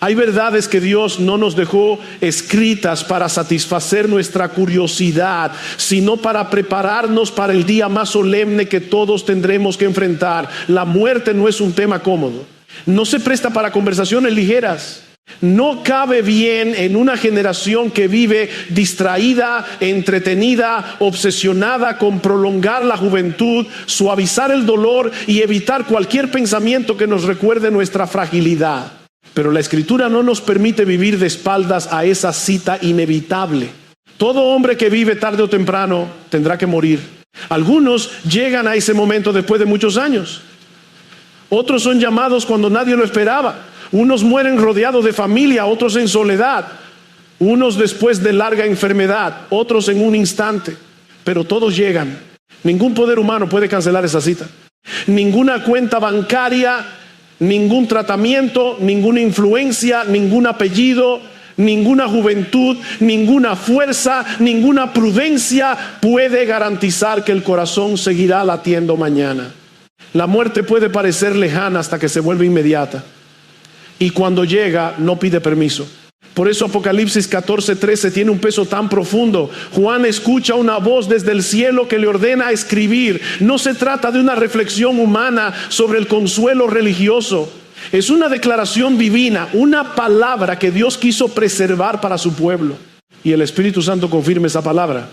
Hay verdades que Dios no nos dejó escritas para satisfacer nuestra curiosidad, sino para prepararnos para el día más solemne que todos tendremos que enfrentar. La muerte no es un tema cómodo. No se presta para conversaciones ligeras. No cabe bien en una generación que vive distraída, entretenida, obsesionada con prolongar la juventud, suavizar el dolor y evitar cualquier pensamiento que nos recuerde nuestra fragilidad. Pero la Escritura no nos permite vivir de espaldas a esa cita inevitable. Todo hombre que vive tarde o temprano tendrá que morir. Algunos llegan a ese momento después de muchos años. Otros son llamados cuando nadie lo esperaba. Unos mueren rodeados de familia, otros en soledad, unos después de larga enfermedad, otros en un instante, pero todos llegan. Ningún poder humano puede cancelar esa cita. Ninguna cuenta bancaria, ningún tratamiento, ninguna influencia, ningún apellido, ninguna juventud, ninguna fuerza, ninguna prudencia puede garantizar que el corazón seguirá latiendo mañana. La muerte puede parecer lejana hasta que se vuelve inmediata. Y cuando llega, no pide permiso. Por eso Apocalipsis 14:13 tiene un peso tan profundo. Juan escucha una voz desde el cielo que le ordena escribir. No se trata de una reflexión humana sobre el consuelo religioso. Es una declaración divina, una palabra que Dios quiso preservar para su pueblo. Y el Espíritu Santo confirma esa palabra.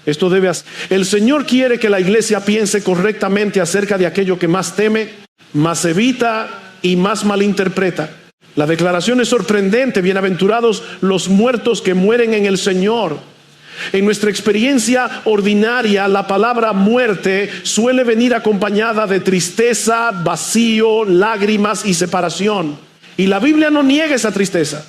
Esto debe hacer. El Señor quiere que la iglesia piense correctamente acerca de aquello que más teme, más evita y más malinterpreta. La declaración es sorprendente. Bienaventurados los muertos que mueren en el Señor. En nuestra experiencia ordinaria, la palabra muerte suele venir acompañada de tristeza, vacío, lágrimas y separación. Y la Biblia no niega esa tristeza.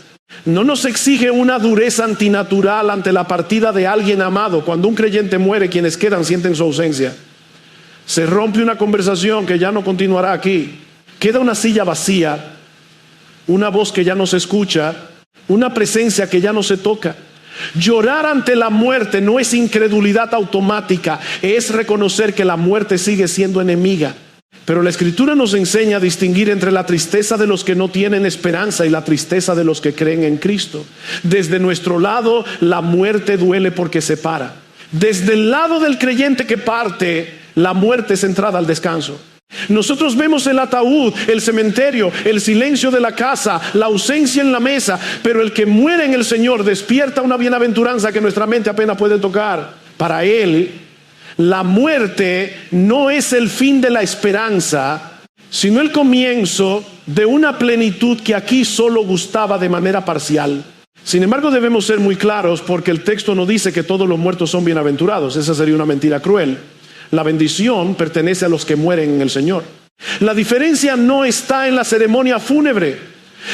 No nos exige una dureza antinatural ante la partida de alguien amado. Cuando un creyente muere, quienes quedan sienten su ausencia. Se rompe una conversación que ya no continuará aquí. Queda una silla vacía, una voz que ya no se escucha, una presencia que ya no se toca. Llorar ante la muerte no es incredulidad automática, es reconocer que la muerte sigue siendo enemiga. Pero la Escritura nos enseña a distinguir entre la tristeza de los que no tienen esperanza y la tristeza de los que creen en Cristo. Desde nuestro lado, la muerte duele porque separa. Desde el lado del creyente que parte, la muerte es entrada al descanso. Nosotros vemos el ataúd, el cementerio, el silencio de la casa, la ausencia en la mesa, pero el que muere en el Señor despierta una bienaventuranza que nuestra mente apenas puede tocar. Para él, la muerte no es el fin de la esperanza, sino el comienzo de una plenitud que aquí solo gustaba de manera parcial. Sin embargo, debemos ser muy claros porque el texto no dice que todos los muertos son bienaventurados. Esa sería una mentira cruel. La bendición pertenece a los que mueren en el Señor. La diferencia no está en la ceremonia fúnebre,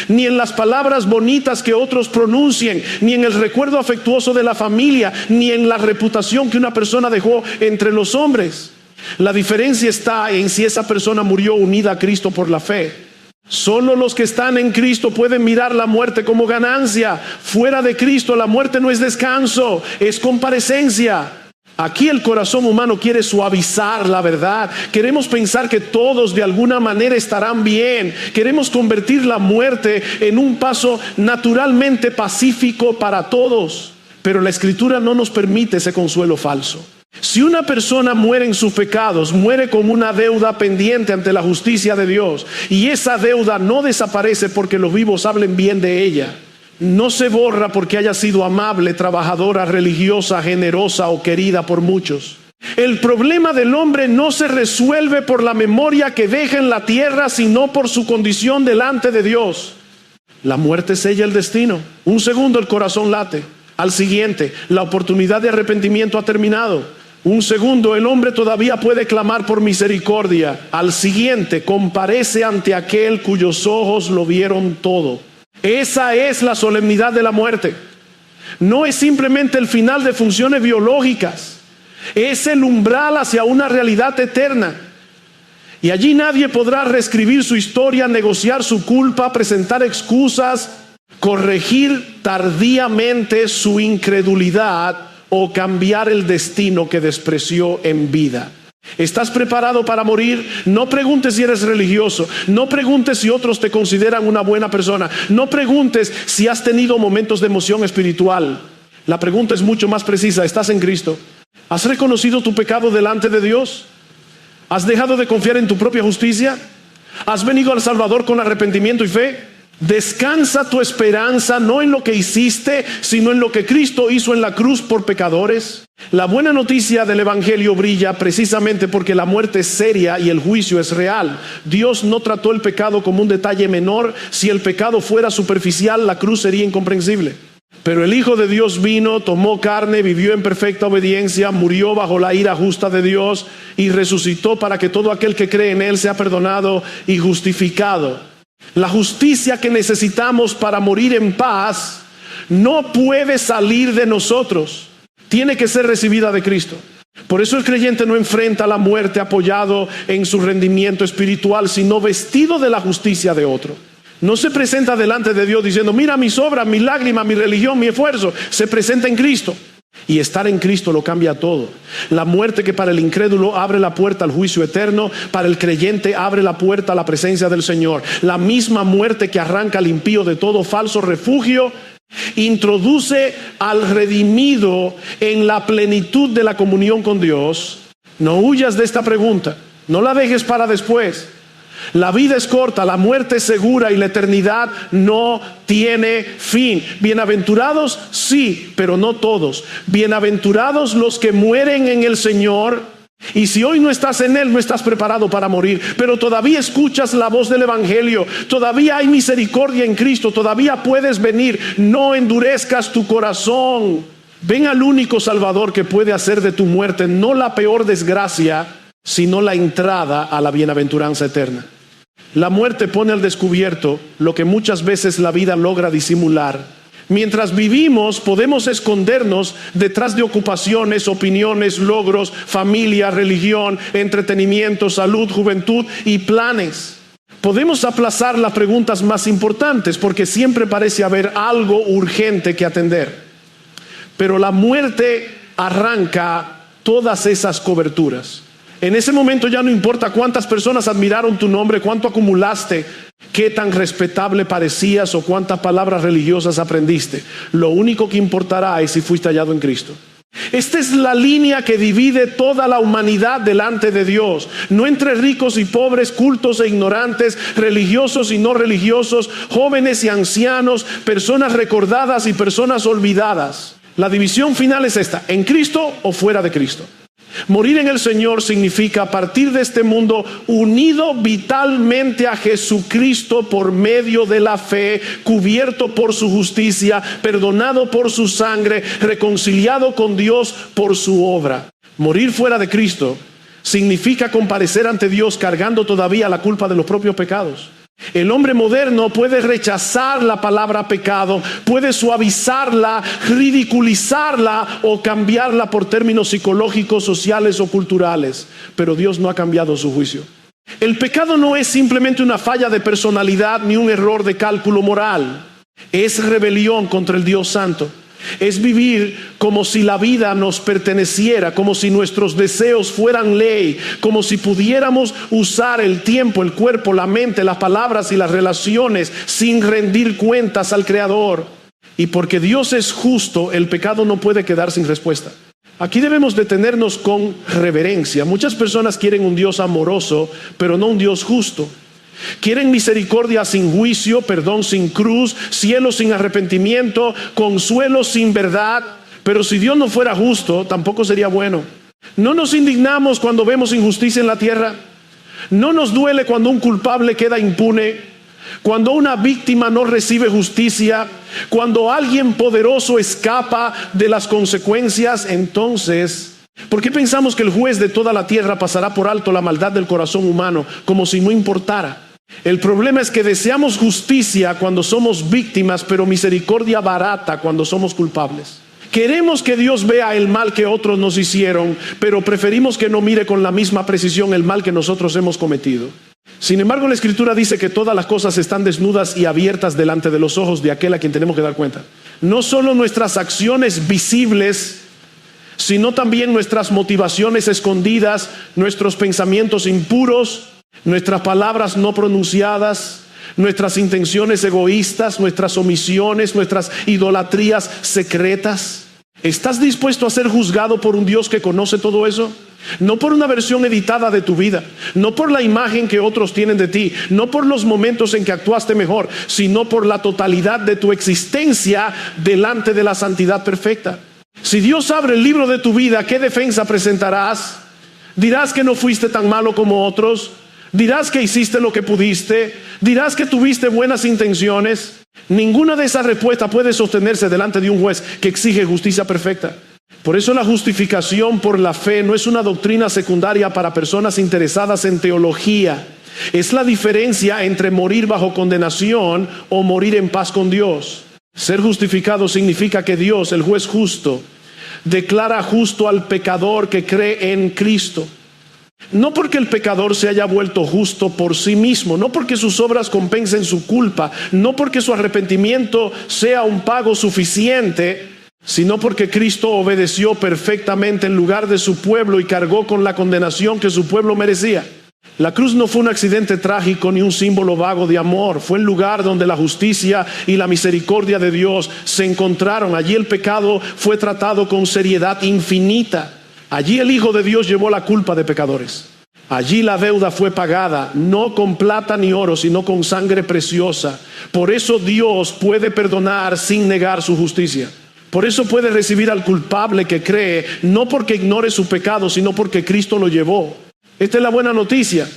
ni en las palabras bonitas que otros pronuncien, ni en el recuerdo afectuoso de la familia, ni en la reputación que una persona dejó entre los hombres. La diferencia está en si esa persona murió unida a Cristo por la fe. Solo los que están en Cristo pueden mirar la muerte como ganancia. Fuera de Cristo la muerte no es descanso, es comparecencia. Aquí el corazón humano quiere suavizar la verdad. Queremos pensar que todos de alguna manera estarán bien. Queremos convertir la muerte en un paso naturalmente pacífico para todos. Pero la Escritura no nos permite ese consuelo falso. Si una persona muere en sus pecados, muere con una deuda pendiente ante la justicia de Dios, y esa deuda no desaparece porque los vivos hablen bien de ella. No se borra porque haya sido amable, trabajadora, religiosa, generosa o querida por muchos. El problema del hombre no se resuelve por la memoria que deja en la tierra, sino por su condición delante de Dios. La muerte sella el destino. Un segundo el corazón late. Al siguiente, la oportunidad de arrepentimiento ha terminado. Un segundo, el hombre todavía puede clamar por misericordia. Al siguiente, comparece ante aquel cuyos ojos lo vieron todo. Esa es la solemnidad de la muerte. No es simplemente el final de funciones biológicas. Es el umbral hacia una realidad eterna. Y allí nadie podrá reescribir su historia, negociar su culpa, presentar excusas, corregir tardíamente su incredulidad o cambiar el destino que despreció en vida. ¿Estás preparado para morir? No preguntes si eres religioso. No preguntes si otros te consideran una buena persona. No preguntes si has tenido momentos de emoción espiritual. La pregunta es mucho más precisa. ¿Estás en Cristo? ¿Has reconocido tu pecado delante de Dios? ¿Has dejado de confiar en tu propia justicia? ¿Has venido al Salvador con arrepentimiento y fe? Descansa tu esperanza no en lo que hiciste, sino en lo que Cristo hizo en la cruz por pecadores. La buena noticia del Evangelio brilla precisamente porque la muerte es seria y el juicio es real. Dios no trató el pecado como un detalle menor. Si el pecado fuera superficial, la cruz sería incomprensible. Pero el Hijo de Dios vino, tomó carne, vivió en perfecta obediencia, murió bajo la ira justa de Dios y resucitó para que todo aquel que cree en Él sea perdonado y justificado. La justicia que necesitamos para morir en paz no puede salir de nosotros. Tiene que ser recibida de Cristo. Por eso el creyente no enfrenta la muerte apoyado en su rendimiento espiritual, sino vestido de la justicia de otro. No se presenta delante de Dios diciendo, mira mis obras, mi lágrima, mi religión, mi esfuerzo. Se presenta en Cristo. Y estar en Cristo lo cambia todo. La muerte que para el incrédulo abre la puerta al juicio eterno, para el creyente abre la puerta a la presencia del Señor. La misma muerte que arranca al impío de todo falso refugio, introduce al redimido en la plenitud de la comunión con Dios. No huyas de esta pregunta, no la dejes para después. La vida es corta, la muerte es segura y la eternidad no tiene fin. Bienaventurados, sí, pero no todos. Bienaventurados los que mueren en el Señor. Y si hoy no estás en Él, no estás preparado para morir, pero todavía escuchas la voz del Evangelio, todavía hay misericordia en Cristo, todavía puedes venir. No endurezcas tu corazón. Ven al único Salvador que puede hacer de tu muerte no la peor desgracia, sino la entrada a la bienaventuranza eterna. La muerte pone al descubierto lo que muchas veces la vida logra disimular. Mientras vivimos podemos escondernos detrás de ocupaciones, opiniones, logros, familia, religión, entretenimiento, salud, juventud y planes. Podemos aplazar las preguntas más importantes porque siempre parece haber algo urgente que atender. Pero la muerte arranca todas esas coberturas. En ese momento ya no importa cuántas personas admiraron tu nombre, cuánto acumulaste, qué tan respetable parecías o cuántas palabras religiosas aprendiste. Lo único que importará es si fuiste hallado en Cristo. Esta es la línea que divide toda la humanidad delante de Dios. No entre ricos y pobres, cultos e ignorantes, religiosos y no religiosos, jóvenes y ancianos, personas recordadas y personas olvidadas. La división final es esta: en Cristo o fuera de Cristo. Morir en el Señor significa partir de este mundo unido vitalmente a Jesucristo por medio de la fe, cubierto por su justicia, perdonado por su sangre, reconciliado con Dios por su obra. Morir fuera de Cristo significa comparecer ante Dios cargando todavía la culpa de los propios pecados. El hombre moderno puede rechazar la palabra pecado, puede suavizarla, ridiculizarla o cambiarla por términos psicológicos, sociales o culturales, pero Dios no ha cambiado su juicio. El pecado no es simplemente una falla de personalidad ni un error de cálculo moral. Es rebelión contra el Dios Santo. Es vivir como si la vida nos perteneciera, como si nuestros deseos fueran ley, como si pudiéramos usar el tiempo, el cuerpo, la mente, las palabras y las relaciones sin rendir cuentas al Creador. Y porque Dios es justo, el pecado no puede quedar sin respuesta. Aquí debemos detenernos con reverencia. Muchas personas quieren un Dios amoroso, pero no un Dios justo. Quieren misericordia sin juicio, perdón sin cruz, cielo sin arrepentimiento, consuelo sin verdad. Pero si Dios no fuera justo, tampoco sería bueno. ¿No nos indignamos cuando vemos injusticia en la tierra? ¿No nos duele cuando un culpable queda impune? Cuando una víctima no recibe justicia, cuando alguien poderoso escapa de las consecuencias. Entonces, ¿por qué pensamos que el juez de toda la tierra pasará por alto la maldad del corazón humano como si no importara? El problema es que deseamos justicia cuando somos víctimas, pero misericordia barata cuando somos culpables. Queremos que Dios vea el mal que otros nos hicieron, pero preferimos que no mire con la misma precisión el mal que nosotros hemos cometido. Sin embargo, la Escritura dice que todas las cosas están desnudas y abiertas delante de los ojos de aquel a quien tenemos que dar cuenta. No solo nuestras acciones visibles sino también nuestras motivaciones escondidas, nuestros pensamientos impuros, nuestras palabras no pronunciadas, nuestras intenciones egoístas, nuestras omisiones, nuestras idolatrías secretas. ¿Estás dispuesto a ser juzgado por un Dios que conoce todo eso? No por una versión editada de tu vida, no por la imagen que otros tienen de ti, no por los momentos en que actuaste mejor, sino por la totalidad de tu existencia delante de la santidad perfecta. Si Dios abre el libro de tu vida, ¿qué defensa presentarás? ¿Dirás que no fuiste tan malo como otros? ¿Dirás que hiciste lo que pudiste? ¿Dirás que tuviste buenas intenciones? Ninguna de esas respuestas puede sostenerse delante de un juez que exige justicia perfecta. Por eso la justificación por la fe no es una doctrina secundaria para personas interesadas en teología. Es la diferencia entre morir bajo condenación o morir en paz con Dios. Ser justificado significa que Dios, el juez justo, declara justo al pecador que cree en Cristo. No porque el pecador se haya vuelto justo por sí mismo, no porque sus obras compensen su culpa, no porque su arrepentimiento sea un pago suficiente, sino porque Cristo obedeció perfectamente en lugar de su pueblo y cargó con la condenación que su pueblo merecía. La cruz no fue un accidente trágico ni un símbolo vago de amor. Fue el lugar donde la justicia y la misericordia de Dios se encontraron. Allí el pecado fue tratado con seriedad infinita. Allí el Hijo de Dios llevó la culpa de pecadores. Allí la deuda fue pagada, no con plata ni oro, sino con sangre preciosa. Por eso Dios puede perdonar sin negar su justicia. Por eso puede recibir al culpable que cree, no porque ignore su pecado, sino porque Cristo lo llevó. Esta es la buena noticia.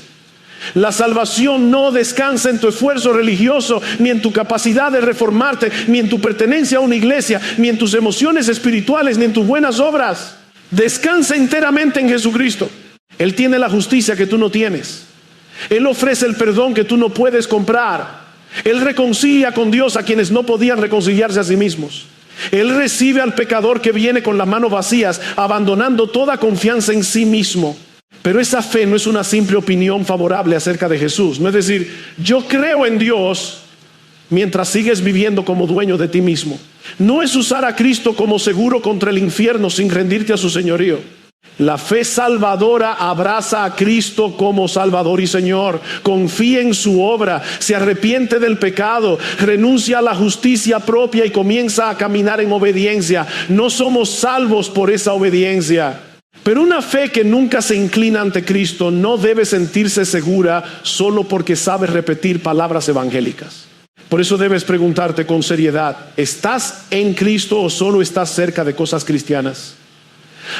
La salvación no descansa en tu esfuerzo religioso, ni en tu capacidad de reformarte, ni en tu pertenencia a una iglesia, ni en tus emociones espirituales, ni en tus buenas obras. Descansa enteramente en Jesucristo. Él tiene la justicia que tú no tienes. Él ofrece el perdón que tú no puedes comprar. Él reconcilia con Dios a quienes no podían reconciliarse a sí mismos. Él recibe al pecador que viene con las manos vacías, abandonando toda confianza en sí mismo. Pero esa fe no es una simple opinión favorable acerca de Jesús. No es decir, yo creo en Dios mientras sigues viviendo como dueño de ti mismo. No es usar a Cristo como seguro contra el infierno sin rendirte a su señorío. La fe salvadora abraza a Cristo como Salvador y Señor. Confía en su obra, se arrepiente del pecado, renuncia a la justicia propia y comienza a caminar en obediencia. No somos salvos por esa obediencia. Pero una fe que nunca se inclina ante Cristo no debe sentirse segura solo porque sabe repetir palabras evangélicas. Por eso debes preguntarte con seriedad, ¿estás en Cristo o solo estás cerca de cosas cristianas?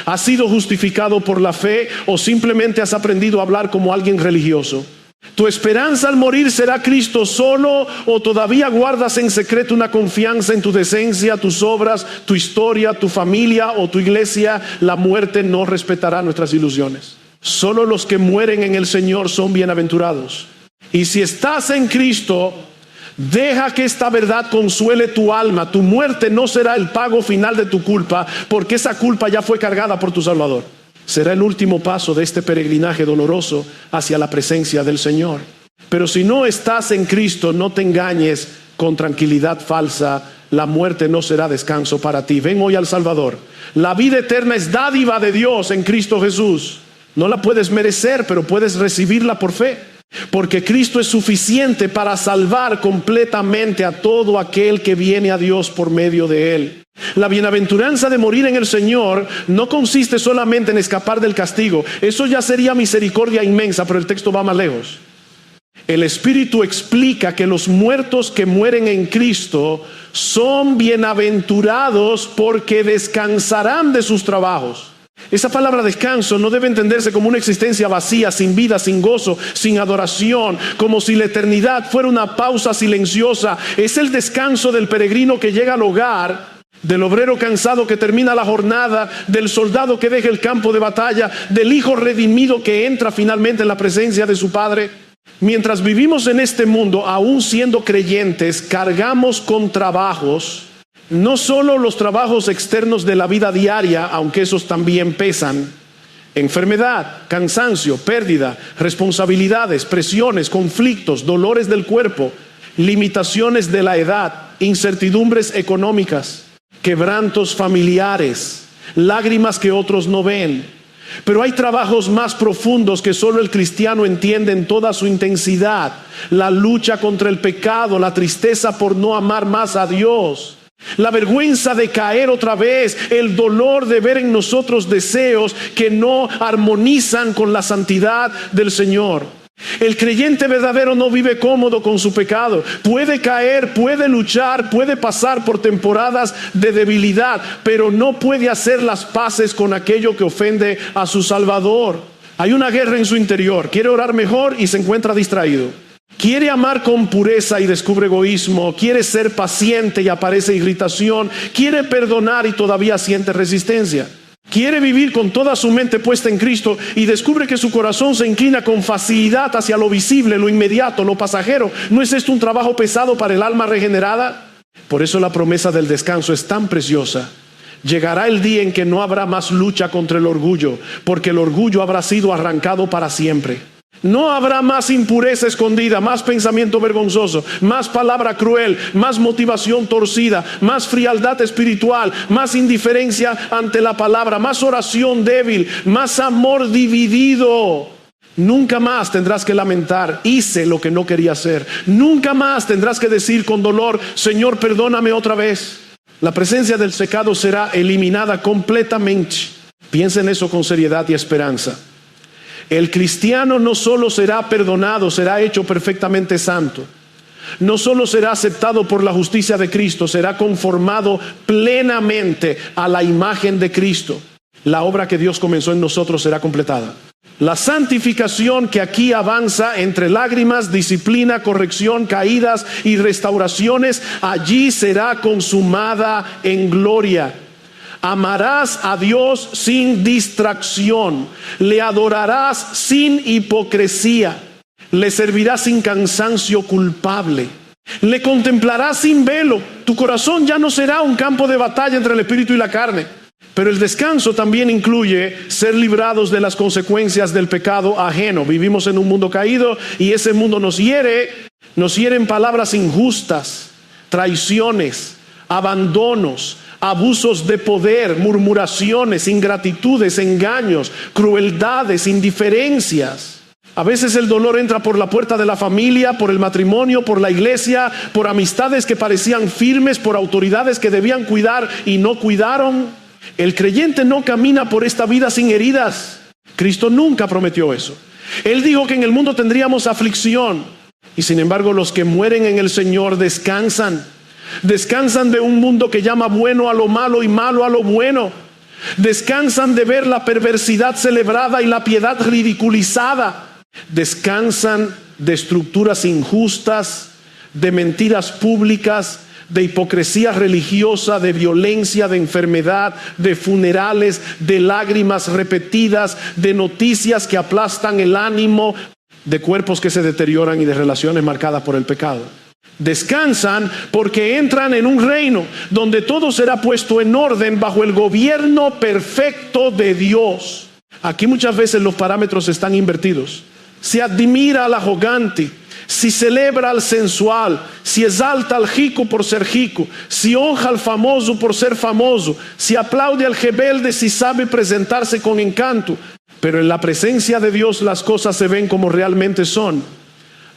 ¿Has sido justificado por la fe o simplemente has aprendido a hablar como alguien religioso? ¿Tu esperanza al morir será Cristo solo o todavía guardas en secreto una confianza en tu decencia, tus obras, tu historia, tu familia o tu iglesia? La muerte no respetará nuestras ilusiones. Solo los que mueren en el Señor son bienaventurados. Y si estás en Cristo, deja que esta verdad consuele tu alma. Tu muerte no será el pago final de tu culpa, porque esa culpa ya fue cargada por tu Salvador. Será el último paso de este peregrinaje doloroso hacia la presencia del Señor. Pero si no estás en Cristo, no te engañes con tranquilidad falsa. La muerte no será descanso para ti. Ven hoy al Salvador. La vida eterna es dádiva de Dios en Cristo Jesús. No la puedes merecer, pero puedes recibirla por fe. Porque Cristo es suficiente para salvar completamente a todo aquel que viene a Dios por medio de Él. La bienaventuranza de morir en el Señor no consiste solamente en escapar del castigo. Eso ya sería misericordia inmensa, pero el texto va más lejos. El Espíritu explica que los muertos que mueren en Cristo son bienaventurados porque descansarán de sus trabajos. Esa palabra descanso no debe entenderse como una existencia vacía, sin vida, sin gozo, sin adoración, como si la eternidad fuera una pausa silenciosa. Es el descanso del peregrino que llega al hogar, del obrero cansado que termina la jornada, del soldado que deja el campo de batalla, del hijo redimido que entra finalmente en la presencia de su Padre. Mientras vivimos en este mundo, aún siendo creyentes, cargamos con trabajos. No solo los trabajos externos de la vida diaria, aunque esos también pesan. Enfermedad, cansancio, pérdida, responsabilidades, presiones, conflictos, dolores del cuerpo, limitaciones de la edad, incertidumbres económicas, quebrantos familiares, lágrimas que otros no ven. Pero hay trabajos más profundos que solo el cristiano entiende en toda su intensidad: la lucha contra el pecado, la tristeza por no amar más a Dios, la vergüenza de caer otra vez, el dolor de ver en nosotros deseos que no armonizan con la santidad del Señor. El creyente verdadero no vive cómodo con su pecado. Puede caer, puede luchar, puede pasar por temporadas de debilidad, pero no puede hacer las paces con aquello que ofende a su Salvador. Hay una guerra en su interior. Quiere orar mejor y se encuentra distraído. Quiere amar con pureza y descubre egoísmo. Quiere ser paciente y aparece irritación. Quiere perdonar y todavía siente resistencia. Quiere vivir con toda su mente puesta en Cristo y descubre que su corazón se inclina con facilidad hacia lo visible, lo inmediato, lo pasajero. ¿No es esto un trabajo pesado para el alma regenerada? Por eso la promesa del descanso es tan preciosa. Llegará el día en que no habrá más lucha contra el orgullo, porque el orgullo habrá sido arrancado para siempre. No habrá más impureza escondida, más pensamiento vergonzoso, más palabra cruel, más motivación torcida, más frialdad espiritual, más indiferencia ante la palabra, más oración débil, más amor dividido. Nunca más tendrás que lamentar: hice lo que no quería hacer. Nunca más tendrás que decir con dolor: Señor, perdóname otra vez. La presencia del pecado será eliminada completamente. Piensa en eso con seriedad y esperanza. El cristiano no solo será perdonado, será hecho perfectamente santo. No solo será aceptado por la justicia de Cristo, será conformado plenamente a la imagen de Cristo. La obra que Dios comenzó en nosotros será completada. La santificación que aquí avanza entre lágrimas, disciplina, corrección, caídas y restauraciones, allí será consumada en gloria. Amarás a Dios sin distracción, le adorarás sin hipocresía, le servirás sin cansancio culpable, le contemplarás sin velo. Tu corazón ya no será un campo de batalla entre el espíritu y la carne. Pero el descanso también incluye ser librados de las consecuencias del pecado ajeno. Vivimos en un mundo caído y ese mundo nos hieren palabras injustas, traiciones, abandonos, abusos de poder, murmuraciones, ingratitudes, engaños, crueldades, indiferencias. A veces el dolor entra por la puerta de la familia, por el matrimonio, por la iglesia, por amistades que parecían firmes, por autoridades que debían cuidar y no cuidaron. El creyente no camina por esta vida sin heridas. Cristo nunca prometió eso. Él dijo que en el mundo tendríamos aflicción, y sin embargo los que mueren en el Señor descansan. Descansan de un mundo que llama bueno a lo malo y malo a lo bueno. Descansan de ver la perversidad celebrada y la piedad ridiculizada. Descansan de estructuras injustas, de mentiras públicas, de hipocresía religiosa, de violencia, de enfermedad, de funerales, de lágrimas repetidas, de noticias que aplastan el ánimo, de cuerpos que se deterioran y de relaciones marcadas por el pecado. Descansan porque entran en un reino donde todo será puesto en orden bajo el gobierno perfecto de Dios. Aquí muchas veces los parámetros están invertidos. Se admira al arrogante, si celebra al sensual, si exalta al rico por ser rico, si honra al famoso por ser famoso, si aplaude al rebelde si sabe presentarse con encanto. Pero en la presencia de Dios las cosas se ven como realmente son.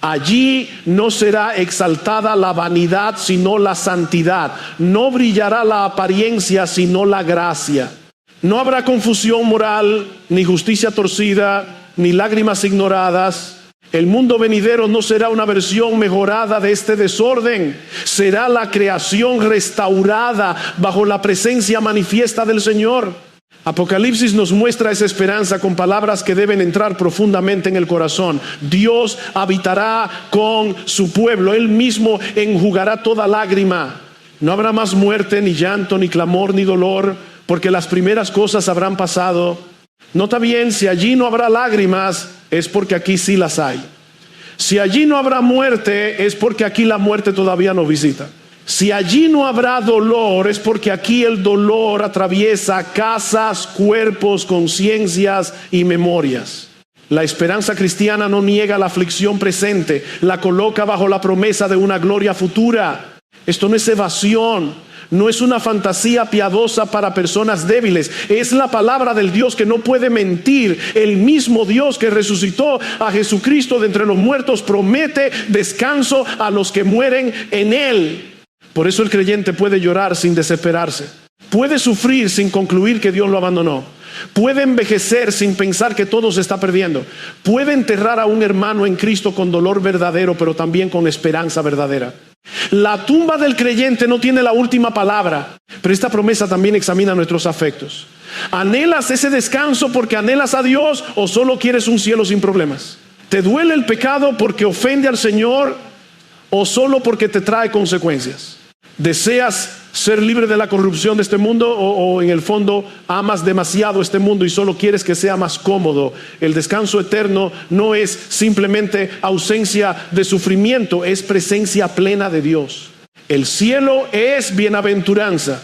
Allí no será exaltada la vanidad, sino la santidad. No brillará la apariencia, sino la gracia. No habrá confusión moral, ni justicia torcida, ni lágrimas ignoradas. El mundo venidero no será una versión mejorada de este desorden. Será la creación restaurada bajo la presencia manifiesta del Señor. Apocalipsis nos muestra esa esperanza con palabras que deben entrar profundamente en el corazón. Dios habitará con su pueblo. Él mismo enjugará toda lágrima. No habrá más muerte, ni llanto, ni clamor, ni dolor, porque las primeras cosas habrán pasado. Nota bien, si allí no habrá lágrimas, es porque aquí sí las hay. Si allí no habrá muerte, es porque aquí la muerte todavía nos visita. Si allí no habrá dolor, es porque aquí el dolor atraviesa casas, cuerpos, conciencias y memorias. La esperanza cristiana no niega la aflicción presente, la coloca bajo la promesa de una gloria futura. Esto no es evasión, no es una fantasía piadosa para personas débiles. Es la palabra del Dios que no puede mentir. El mismo Dios que resucitó a Jesucristo de entre los muertos promete descanso a los que mueren en Él. Por eso el creyente puede llorar sin desesperarse. Puede sufrir sin concluir que Dios lo abandonó. Puede envejecer sin pensar que todo se está perdiendo. Puede enterrar a un hermano en Cristo con dolor verdadero, pero también con esperanza verdadera. La tumba del creyente no tiene la última palabra, pero esta promesa también examina nuestros afectos. ¿Anhelas ese descanso porque anhelas a Dios o solo quieres un cielo sin problemas? ¿Te duele el pecado porque ofende al Señor o solo porque te trae consecuencias? ¿Deseas ser libre de la corrupción de este mundo o en el fondo amas demasiado este mundo y solo quieres que sea más cómodo? El descanso eterno no es simplemente ausencia de sufrimiento, es presencia plena de Dios. El cielo es bienaventuranza,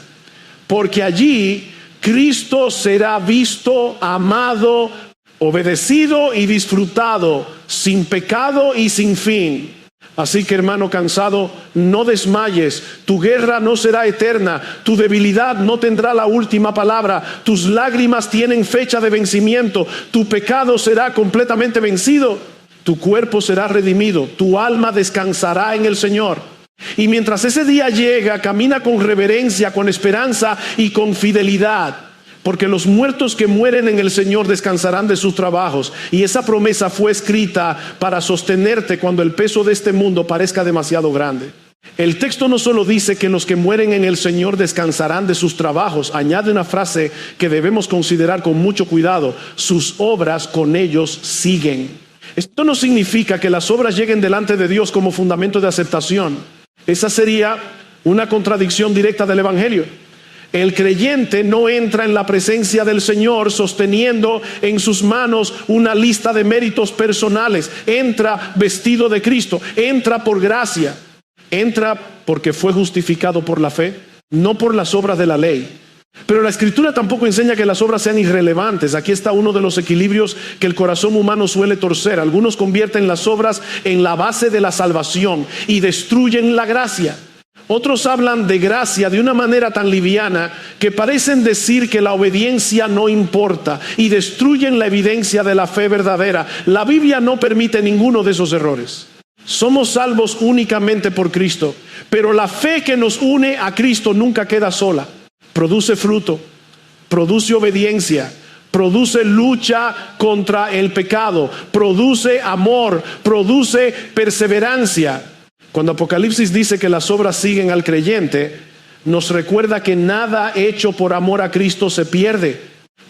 porque allí Cristo será visto, amado, obedecido y disfrutado, sin pecado y sin fin. Así que, hermano cansado, no desmayes. Tu guerra no será eterna. Tu debilidad no tendrá la última palabra. Tus lágrimas tienen fecha de vencimiento. Tu pecado será completamente vencido. Tu cuerpo será redimido. Tu alma descansará en el Señor. Y mientras ese día llega, camina con reverencia, con esperanza y con fidelidad. Porque los muertos que mueren en el Señor descansarán de sus trabajos. Y esa promesa fue escrita para sostenerte cuando el peso de este mundo parezca demasiado grande. El texto no solo dice que los que mueren en el Señor descansarán de sus trabajos. Añade una frase que debemos considerar con mucho cuidado. Sus obras con ellos siguen. Esto no significa que las obras lleguen delante de Dios como fundamento de aceptación. Esa sería una contradicción directa del Evangelio. El creyente no entra en la presencia del Señor sosteniendo en sus manos una lista de méritos personales. Entra vestido de Cristo, entra por gracia, entra porque fue justificado por la fe, no por las obras de la ley. Pero la Escritura tampoco enseña que las obras sean irrelevantes. Aquí está uno de los equilibrios que el corazón humano suele torcer. Algunos convierten las obras en la base de la salvación y destruyen la gracia. Otros hablan de gracia de una manera tan liviana que parecen decir que la obediencia no importa y destruyen la evidencia de la fe verdadera. La Biblia no permite ninguno de esos errores. Somos salvos únicamente por Cristo, pero la fe que nos une a Cristo nunca queda sola. Produce fruto, produce obediencia, produce lucha contra el pecado, produce amor, produce perseverancia. Cuando Apocalipsis dice que las obras siguen al creyente, nos recuerda que nada hecho por amor a Cristo se pierde.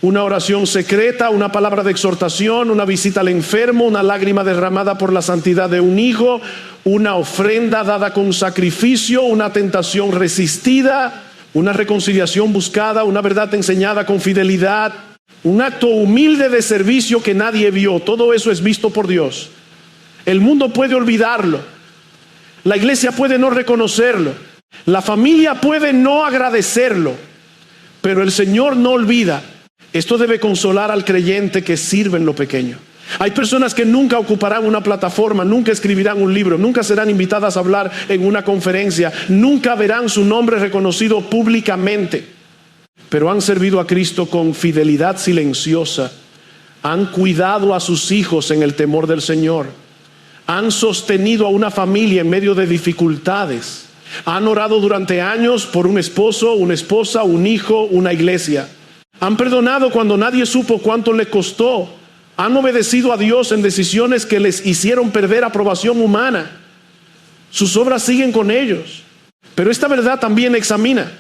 Una oración secreta, una palabra de exhortación, una visita al enfermo, una lágrima derramada por la santidad de un hijo, una ofrenda dada con sacrificio, una tentación resistida, una reconciliación buscada, una verdad enseñada con fidelidad, un acto humilde de servicio que nadie vio. Todo eso es visto por Dios. El mundo puede olvidarlo. La iglesia puede no reconocerlo. La familia puede no agradecerlo. Pero el Señor no olvida. Esto debe consolar al creyente que sirve en lo pequeño. Hay personas que nunca ocuparán una plataforma, nunca escribirán un libro, nunca serán invitadas a hablar en una conferencia, nunca verán su nombre reconocido públicamente. Pero han servido a Cristo con fidelidad silenciosa. Han cuidado a sus hijos en el temor del Señor. Han sostenido a una familia en medio de dificultades. Han orado durante años por un esposo, una esposa, un hijo, una iglesia. Han perdonado cuando nadie supo cuánto le costó. Han obedecido a Dios en decisiones que les hicieron perder aprobación humana. Sus obras siguen con ellos. Pero esta verdad también examina.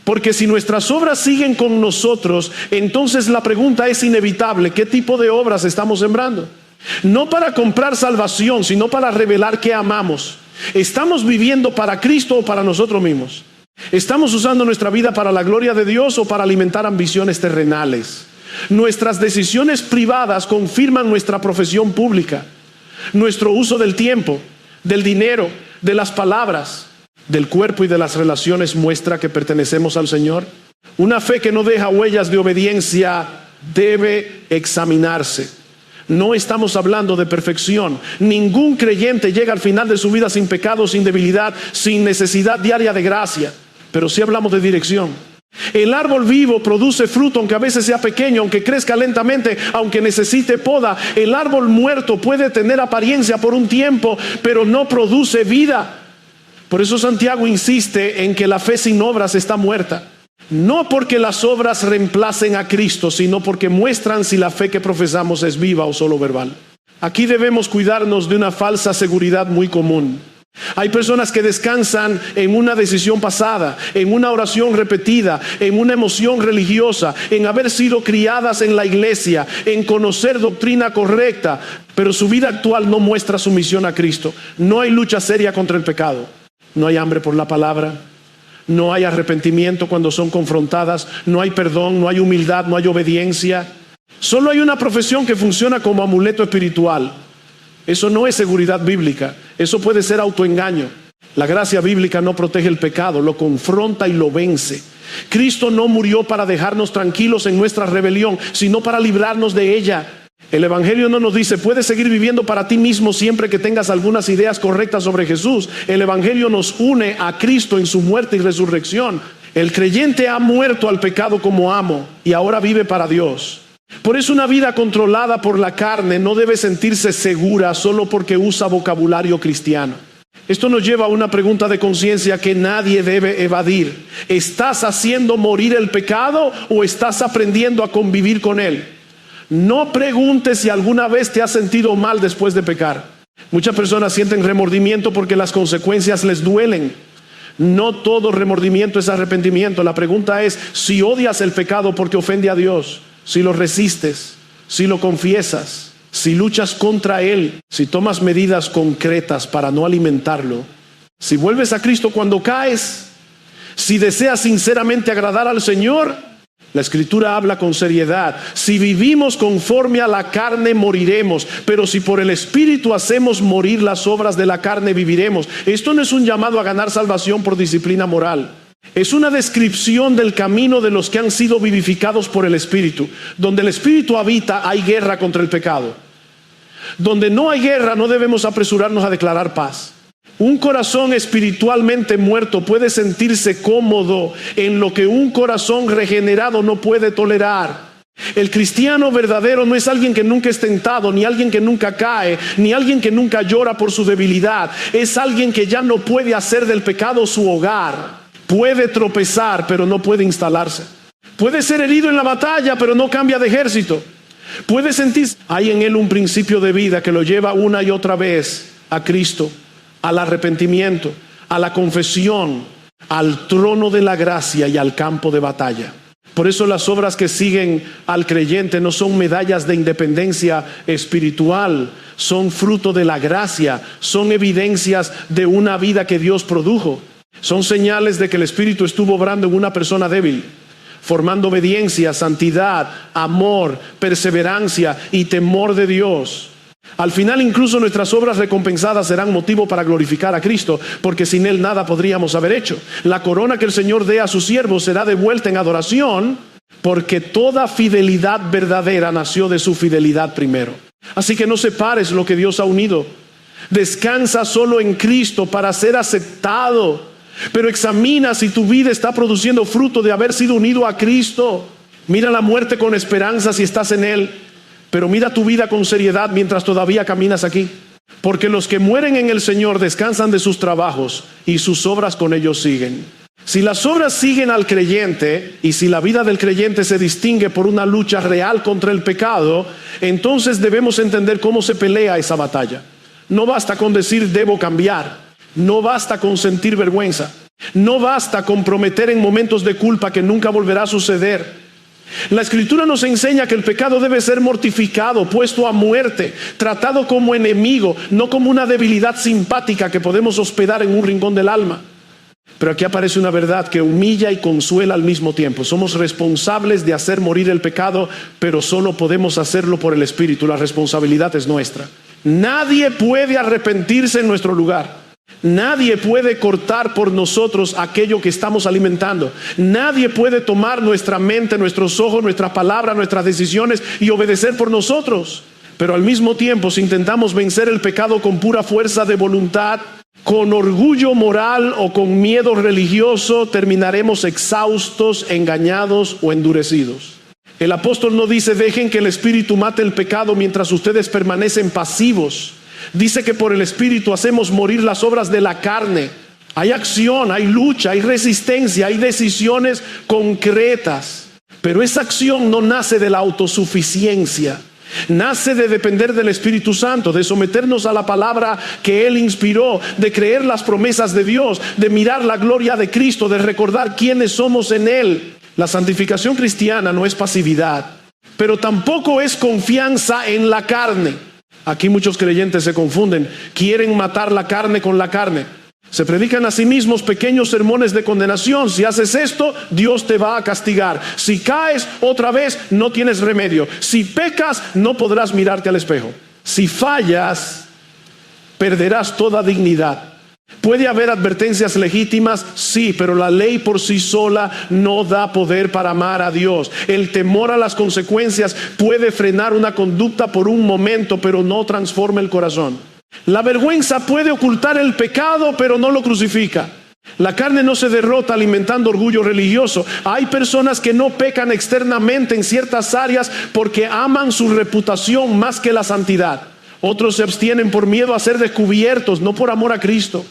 Porque si nuestras obras siguen con nosotros, entonces la pregunta es inevitable: ¿qué tipo de obras estamos sembrando? No para comprar salvación, sino para revelar que amamos. ¿Estamos viviendo para Cristo o para nosotros mismos? ¿Estamos usando nuestra vida para la gloria de Dios o para alimentar ambiciones terrenales? Nuestras decisiones privadas confirman nuestra profesión pública. Nuestro uso del tiempo, del dinero, de las palabras, del cuerpo y de las relaciones muestra que pertenecemos al Señor. Una fe que no deja huellas de obediencia debe examinarse. No estamos hablando de perfección. Ningún creyente llega al final de su vida sin pecado, sin debilidad, sin necesidad diaria de gracia. Pero sí hablamos de dirección. El árbol vivo produce fruto, aunque a veces sea pequeño, aunque crezca lentamente, aunque necesite poda. El árbol muerto puede tener apariencia por un tiempo, pero no produce vida. Por eso Santiago insiste en que la fe sin obras está muerta. No porque las obras reemplacen a Cristo, sino porque muestran si la fe que profesamos es viva o solo verbal. Aquí debemos cuidarnos de una falsa seguridad muy común. Hay personas que descansan en una decisión pasada, en una oración repetida, en una emoción religiosa, en haber sido criadas en la iglesia, en conocer doctrina correcta, pero su vida actual no muestra sumisión a Cristo. No hay lucha seria contra el pecado. No hay hambre por la palabra. No hay arrepentimiento cuando son confrontadas. No hay perdón, no hay humildad, no hay obediencia. Solo hay una profesión que funciona como amuleto espiritual. Eso no es seguridad bíblica. Eso puede ser autoengaño. La gracia bíblica no protege el pecado, lo confronta y lo vence. Cristo no murió para dejarnos tranquilos en nuestra rebelión, sino para librarnos de ella. El Evangelio no nos dice, puedes seguir viviendo para ti mismo siempre que tengas algunas ideas correctas sobre Jesús. El Evangelio nos une a Cristo en su muerte y resurrección. El creyente ha muerto al pecado como amo y ahora vive para Dios. Por eso una vida controlada por la carne no debe sentirse segura solo porque usa vocabulario cristiano. Esto nos lleva a una pregunta de conciencia que nadie debe evadir. ¿Estás haciendo morir el pecado o estás aprendiendo a convivir con él? No preguntes si alguna vez te has sentido mal después de pecar. Muchas personas sienten remordimiento porque las consecuencias les duelen. No todo remordimiento es arrepentimiento. La pregunta es si odias el pecado porque ofende a Dios, si lo resistes, si lo confiesas, si luchas contra él, si tomas medidas concretas para no alimentarlo, si vuelves a Cristo cuando caes, si deseas sinceramente agradar al Señor. La Escritura habla con seriedad. Si vivimos conforme a la carne, moriremos. Pero si por el Espíritu hacemos morir las obras de la carne, viviremos. Esto no es un llamado a ganar salvación por disciplina moral. Es una descripción del camino de los que han sido vivificados por el Espíritu. Donde el Espíritu habita, hay guerra contra el pecado. Donde no hay guerra, no debemos apresurarnos a declarar paz. Un corazón espiritualmente muerto puede sentirse cómodo en lo que un corazón regenerado no puede tolerar. El cristiano verdadero no es alguien que nunca es tentado, ni alguien que nunca cae, ni alguien que nunca llora por su debilidad. Es alguien que ya no puede hacer del pecado su hogar. Puede tropezar, pero no puede instalarse. Puede ser herido en la batalla, pero no cambia de ejército. Puede sentir, hay en él un principio de vida que lo lleva una y otra vez a Cristo, al arrepentimiento, a la confesión, al trono de la gracia y al campo de batalla. Por eso las obras que siguen al creyente no son medallas de independencia espiritual, son fruto de la gracia, son evidencias de una vida que Dios produjo. Son señales de que el Espíritu estuvo obrando en una persona débil, formando obediencia, santidad, amor, perseverancia y temor de Dios. Al final incluso nuestras obras recompensadas serán motivo para glorificar a Cristo, porque sin Él nada podríamos haber hecho. La corona que el Señor dé a sus siervos será devuelta en adoración, porque toda fidelidad verdadera nació de su fidelidad primero. Así que no separes lo que Dios ha unido. Descansa solo en Cristo para ser aceptado, pero examina si tu vida está produciendo fruto de haber sido unido a Cristo. Mira la muerte con esperanza si estás en Él. Pero mira tu vida con seriedad mientras todavía caminas aquí. Porque los que mueren en el Señor descansan de sus trabajos y sus obras con ellos siguen. Si las obras siguen al creyente y si la vida del creyente se distingue por una lucha real contra el pecado, entonces debemos entender cómo se pelea esa batalla. No basta con decir debo cambiar. No basta con sentir vergüenza. No basta con prometer en momentos de culpa que nunca volverá a suceder. La Escritura nos enseña que el pecado debe ser mortificado, puesto a muerte, tratado como enemigo, no como una debilidad simpática que podemos hospedar en un rincón del alma. Pero aquí aparece una verdad que humilla y consuela al mismo tiempo. Somos responsables de hacer morir el pecado, pero solo podemos hacerlo por el Espíritu. La responsabilidad es nuestra. Nadie puede arrepentirse en nuestro lugar. Nadie puede cortar por nosotros aquello que estamos alimentando. Nadie puede tomar nuestra mente, nuestros ojos, nuestras palabras, nuestras decisiones y obedecer por nosotros. Pero al mismo tiempo, si intentamos vencer el pecado con pura fuerza de voluntad, con orgullo moral o con miedo religioso, terminaremos exhaustos, engañados o endurecidos. El apóstol no dice dejen que el Espíritu mate el pecado mientras ustedes permanecen pasivos. Dice que por el Espíritu hacemos morir las obras de la carne. Hay acción, hay lucha, hay resistencia, hay decisiones concretas. Pero esa acción no nace de la autosuficiencia. Nace de depender del Espíritu Santo, de someternos a la palabra que Él inspiró, de creer las promesas de Dios, de mirar la gloria de Cristo, de recordar quiénes somos en Él. La santificación cristiana no es pasividad, pero tampoco es confianza en la carne. Aquí muchos creyentes se confunden, quieren matar la carne con la carne. Se predican a sí mismos pequeños sermones de condenación. Si haces esto, Dios te va a castigar. Si caes otra vez, no tienes remedio. Si pecas, no podrás mirarte al espejo. Si fallas, perderás toda dignidad. ¿Puede haber advertencias legítimas? Sí, pero la ley por sí sola no da poder para amar a Dios. El temor a las consecuencias puede frenar una conducta por un momento, pero no transforma el corazón. La vergüenza puede ocultar el pecado, pero no lo crucifica. La carne no se derrota alimentando orgullo religioso. Hay personas que no pecan externamente en ciertas áreas porque aman su reputación más que la santidad. Otros se abstienen por miedo a ser descubiertos, no por amor a Cristo.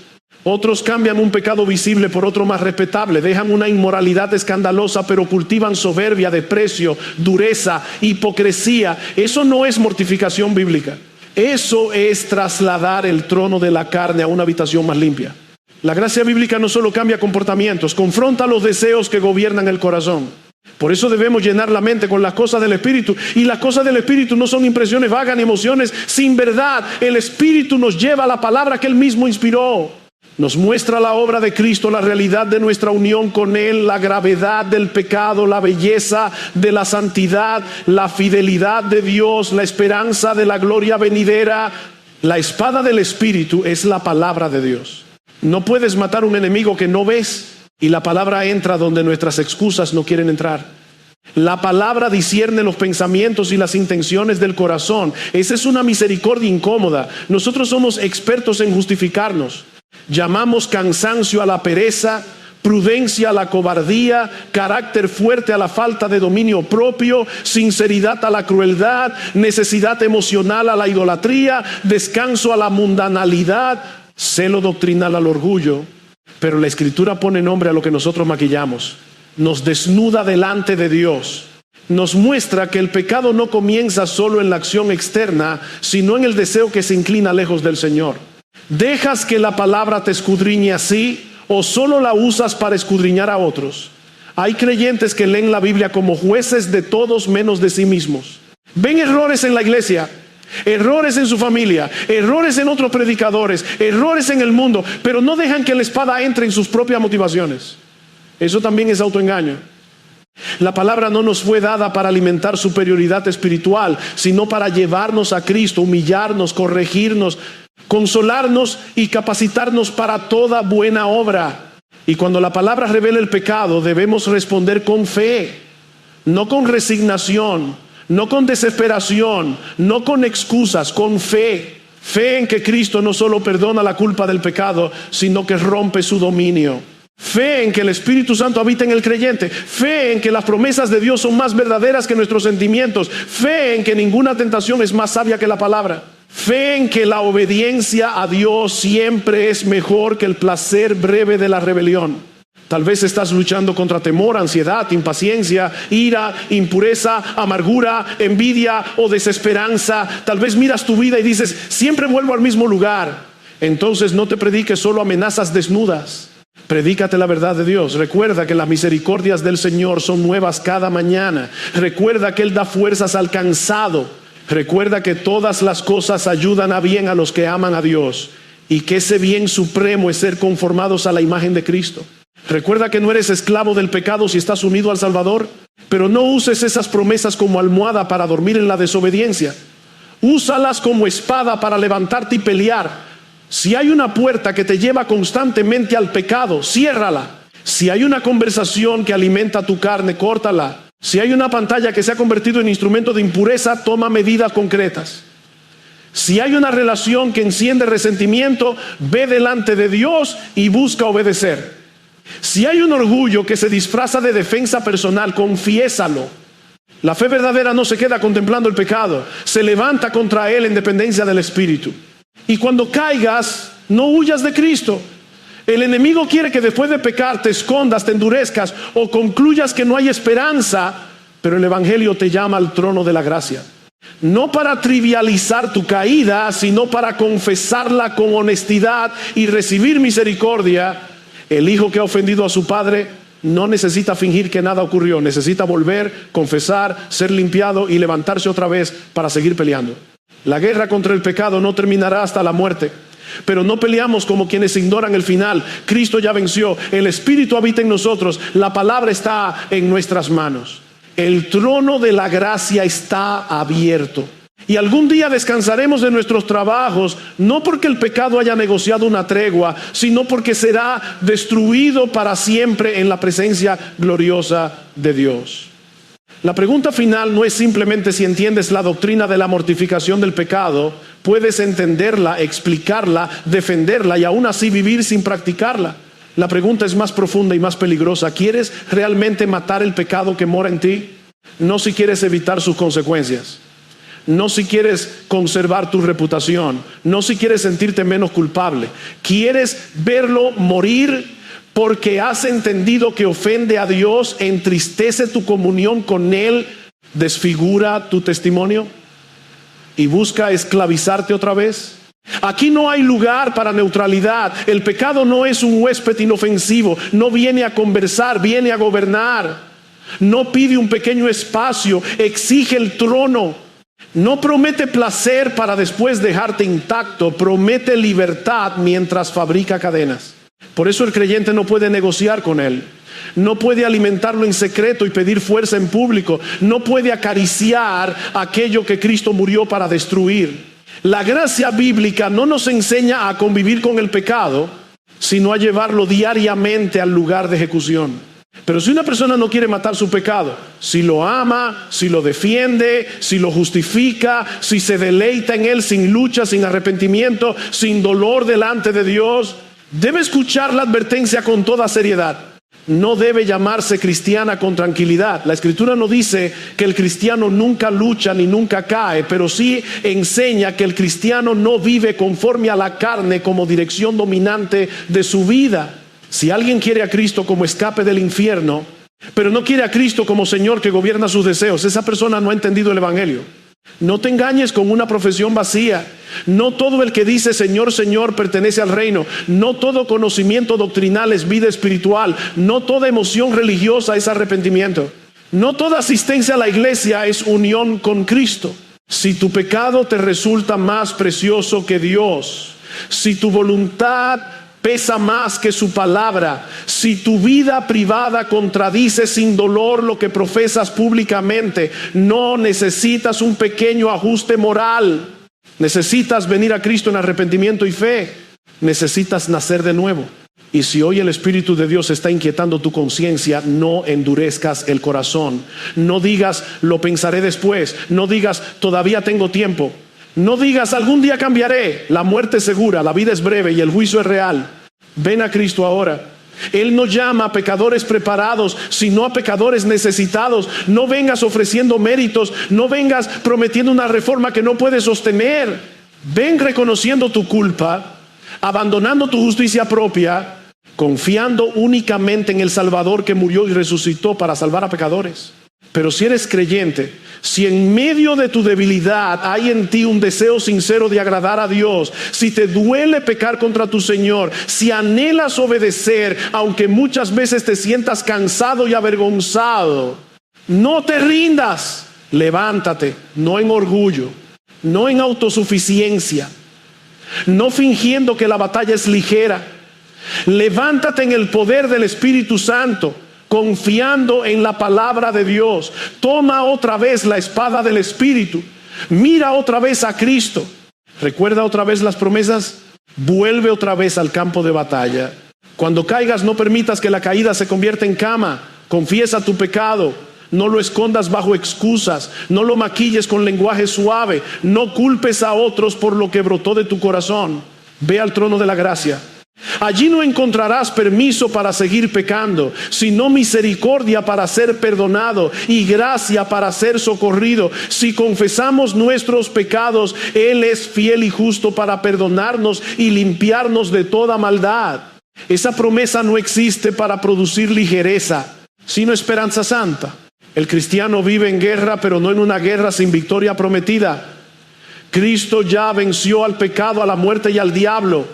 Otros cambian un pecado visible por otro más respetable. Dejan una inmoralidad escandalosa, pero cultivan soberbia, desprecio, dureza, hipocresía. Eso no es mortificación bíblica. Eso es trasladar el trono de la carne a una habitación más limpia. La gracia bíblica no solo cambia comportamientos, confronta los deseos que gobiernan el corazón. Por eso debemos llenar la mente con las cosas del Espíritu. Y las cosas del Espíritu no son impresiones vagas ni emociones sin verdad. El Espíritu nos lleva a la palabra que Él mismo inspiró. Nos muestra la obra de Cristo, la realidad de nuestra unión con Él, la gravedad del pecado, la belleza de la santidad, la fidelidad de Dios, la esperanza de la gloria venidera. La espada del Espíritu es la palabra de Dios. No puedes matar a un enemigo que no ves, y la palabra entra donde nuestras excusas no quieren entrar. La palabra discierne los pensamientos y las intenciones del corazón. Esa es una misericordia incómoda. Nosotros somos expertos en justificarnos. Llamamos cansancio a la pereza, prudencia a la cobardía, carácter fuerte a la falta de dominio propio, sinceridad a la crueldad, necesidad emocional a la idolatría, descanso a la mundanalidad, celo doctrinal al orgullo. Pero la Escritura pone nombre a lo que nosotros maquillamos. Nos desnuda delante de Dios. Nos muestra que el pecado no comienza solo en la acción externa, sino en el deseo que se inclina lejos del Señor. ¿Dejas que la palabra te escudriñe así o solo la usas para escudriñar a otros? Hay creyentes que leen la Biblia como jueces de todos menos de sí mismos. Ven errores en la iglesia, errores en su familia, errores en otros predicadores, errores en el mundo, pero no dejan que la espada entre en sus propias motivaciones. Eso también es autoengaño. La palabra no nos fue dada para alimentar superioridad espiritual, sino para llevarnos a Cristo, humillarnos, corregirnos, consolarnos y capacitarnos para toda buena obra. Y cuando la palabra revela el pecado, debemos responder con fe, no con resignación, no con desesperación, no con excusas, con fe. Fe en que Cristo no solo perdona la culpa del pecado, sino que rompe su dominio. Fe en que el Espíritu Santo habita en el creyente. Fe en que las promesas de Dios son más verdaderas que nuestros sentimientos. Fe en que ninguna tentación es más sabia que la palabra. Fe en que la obediencia a Dios siempre es mejor que el placer breve de la rebelión. Tal vez estás luchando contra temor, ansiedad, impaciencia, ira, impureza, amargura, envidia o desesperanza. Tal vez miras tu vida y dices, siempre vuelvo al mismo lugar. Entonces no te prediques solo amenazas desnudas. Predícate la verdad de Dios. Recuerda que las misericordias del Señor son nuevas cada mañana. Recuerda que Él da fuerzas al cansado. Recuerda que todas las cosas ayudan a bien a los que aman a Dios, y que ese bien supremo es ser conformados a la imagen de Cristo. Recuerda que no eres esclavo del pecado si estás unido al Salvador, pero no uses esas promesas como almohada para dormir en la desobediencia. Úsalas como espada para levantarte y pelear. Si hay una puerta que te lleva constantemente al pecado, ciérrala. Si hay una conversación que alimenta tu carne, córtala. Si hay una pantalla que se ha convertido en instrumento de impureza, toma medidas concretas. Si hay una relación que enciende resentimiento, ve delante de Dios y busca obedecer. Si hay un orgullo que se disfraza de defensa personal, confiésalo. La fe verdadera no se queda contemplando el pecado, se levanta contra él en dependencia del Espíritu. Y cuando caigas, no huyas de Cristo. El enemigo quiere que después de pecar te escondas, te endurezcas o concluyas que no hay esperanza, pero el Evangelio te llama al trono de la gracia. No para trivializar tu caída, sino para confesarla con honestidad y recibir misericordia. El hijo que ha ofendido a su padre no necesita fingir que nada ocurrió, necesita volver, confesar, ser limpiado y levantarse otra vez para seguir peleando. La guerra contra el pecado no terminará hasta la muerte, pero no peleamos como quienes ignoran el final. Cristo ya venció, el Espíritu habita en nosotros, la palabra está en nuestras manos. El trono de la gracia está abierto. Y algún día descansaremos de nuestros trabajos, no porque el pecado haya negociado una tregua, sino porque será destruido para siempre en la presencia gloriosa de Dios. La pregunta final no es simplemente si entiendes la doctrina de la mortificación del pecado, puedes entenderla, explicarla, defenderla y aún así vivir sin practicarla. La pregunta es más profunda y más peligrosa. ¿Quieres realmente matar el pecado que mora en ti? No si quieres evitar sus consecuencias. No si quieres conservar tu reputación. No si quieres sentirte menos culpable. ¿Quieres verlo morir porque has entendido que ofende a Dios, entristece tu comunión con Él, desfigura tu testimonio y busca esclavizarte otra vez? Aquí no hay lugar para neutralidad. El pecado no es un huésped inofensivo. No viene a conversar, viene a gobernar. No pide un pequeño espacio, exige el trono. No promete placer para después dejarte intacto, promete libertad mientras fabrica cadenas. Por eso el creyente no puede negociar con él. No puede alimentarlo en secreto y pedir fuerza en público. No puede acariciar aquello que Cristo murió para destruir. La gracia bíblica no nos enseña a convivir con el pecado, sino a llevarlo diariamente al lugar de ejecución. Pero si una persona no quiere matar su pecado, si lo ama, si lo defiende, si lo justifica, si se deleita en él sin lucha, sin arrepentimiento, sin dolor delante de Dios, debe escuchar la advertencia con toda seriedad. No debe llamarse cristiana con tranquilidad. La Escritura no dice que el cristiano nunca lucha ni nunca cae, pero sí enseña que el cristiano no vive conforme a la carne como dirección dominante de su vida. Si alguien quiere a Cristo como escape del infierno, pero no quiere a Cristo como Señor que gobierna sus deseos, esa persona no ha entendido el Evangelio. No te engañes con una profesión vacía. No todo el que dice Señor, Señor pertenece al reino. No todo conocimiento doctrinal es vida espiritual. No toda emoción religiosa es arrepentimiento. No toda asistencia a la iglesia es unión con Cristo. Si tu pecado te resulta más precioso que Dios, si tu voluntad pesa más que su palabra, si tu vida privada contradice sin dolor lo que profesas públicamente, no necesitas un pequeño ajuste moral. Necesitas venir a Cristo en arrepentimiento y fe. Necesitas nacer de nuevo. Y si hoy el Espíritu de Dios está inquietando tu conciencia, no endurezcas el corazón. No digas, lo pensaré después. No digas, todavía tengo tiempo. No digas, algún día cambiaré. La muerte es segura, la vida es breve y el juicio es real. Ven a Cristo ahora. Él no llama a pecadores preparados, sino a pecadores necesitados. No vengas ofreciendo méritos, no vengas prometiendo una reforma que no puedes sostener. Ven reconociendo tu culpa, abandonando tu justicia propia, confiando únicamente en el Salvador que murió y resucitó para salvar a pecadores. Pero si eres creyente, si en medio de tu debilidad hay en ti un deseo sincero de agradar a Dios, si te duele pecar contra tu Señor, si anhelas obedecer, aunque muchas veces te sientas cansado y avergonzado, no te rindas. Levántate, no en orgullo, no en autosuficiencia, no fingiendo que la batalla es ligera. Levántate en el poder del Espíritu Santo, confiando en la palabra de Dios. Toma otra vez la espada del Espíritu. Mira otra vez a Cristo. Recuerda otra vez las promesas. Vuelve otra vez al campo de batalla. Cuando caigas, no permitas que la caída se convierta en cama. Confiesa tu pecado. No lo escondas bajo excusas, no lo maquilles con lenguaje suave, no culpes a otros por lo que brotó de tu corazón. Ve al trono de la gracia. Allí no encontrarás permiso para seguir pecando, sino misericordia para ser perdonado y gracia para ser socorrido. Si confesamos nuestros pecados, Él es fiel y justo para perdonarnos y limpiarnos de toda maldad. Esa promesa no existe para producir ligereza, sino esperanza santa. El cristiano vive en guerra, pero no en una guerra sin victoria prometida. Cristo ya venció al pecado, a la muerte y al diablo.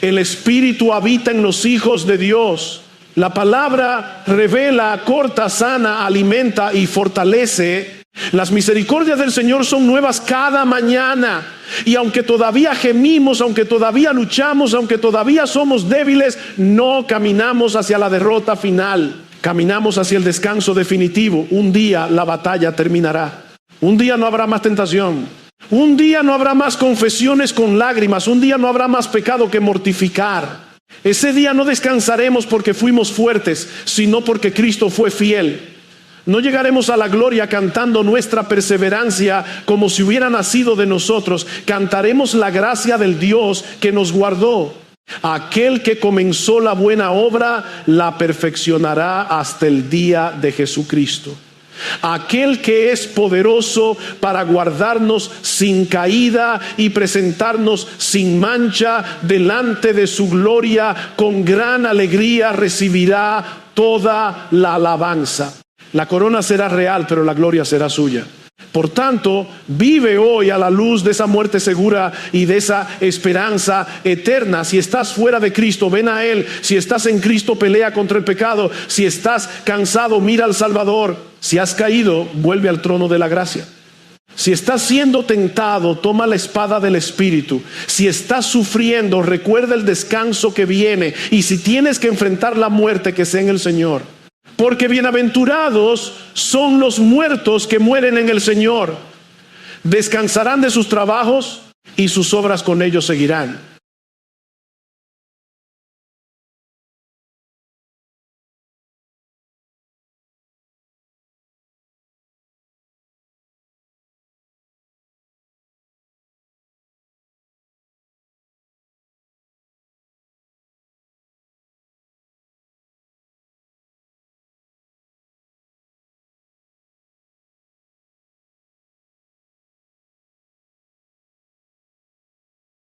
El Espíritu habita en los hijos de Dios. La palabra revela, corta, sana, alimenta y fortalece. Las misericordias del Señor son nuevas cada mañana. Y aunque todavía gemimos, aunque todavía luchamos, aunque todavía somos débiles, no caminamos hacia la derrota final. Caminamos hacia el descanso definitivo. Un día la batalla terminará. Un día no habrá más tentación. Un día no habrá más confesiones con lágrimas. Un día no habrá más pecado que mortificar. Ese día no descansaremos porque fuimos fuertes, sino porque Cristo fue fiel. No llegaremos a la gloria cantando nuestra perseverancia como si hubiera nacido de nosotros. Cantaremos la gracia del Dios que nos guardó. Aquel que comenzó la buena obra la perfeccionará hasta el día de Jesucristo. Aquel que es poderoso para guardarnos sin caída y presentarnos sin mancha delante de su gloria, con gran alegría recibirá toda la alabanza. La corona será real, pero la gloria será suya. Por tanto, vive hoy a la luz de esa muerte segura y de esa esperanza eterna. Si estás fuera de Cristo, ven a Él. Si estás en Cristo, pelea contra el pecado. Si estás cansado, mira al Salvador. Si has caído, vuelve al trono de la gracia. Si estás siendo tentado, toma la espada del Espíritu. Si estás sufriendo, recuerda el descanso que viene. Y si tienes que enfrentar la muerte, que sea en el Señor. Porque bienaventurados son los muertos que mueren en el Señor. Descansarán de sus trabajos y sus obras con ellos seguirán.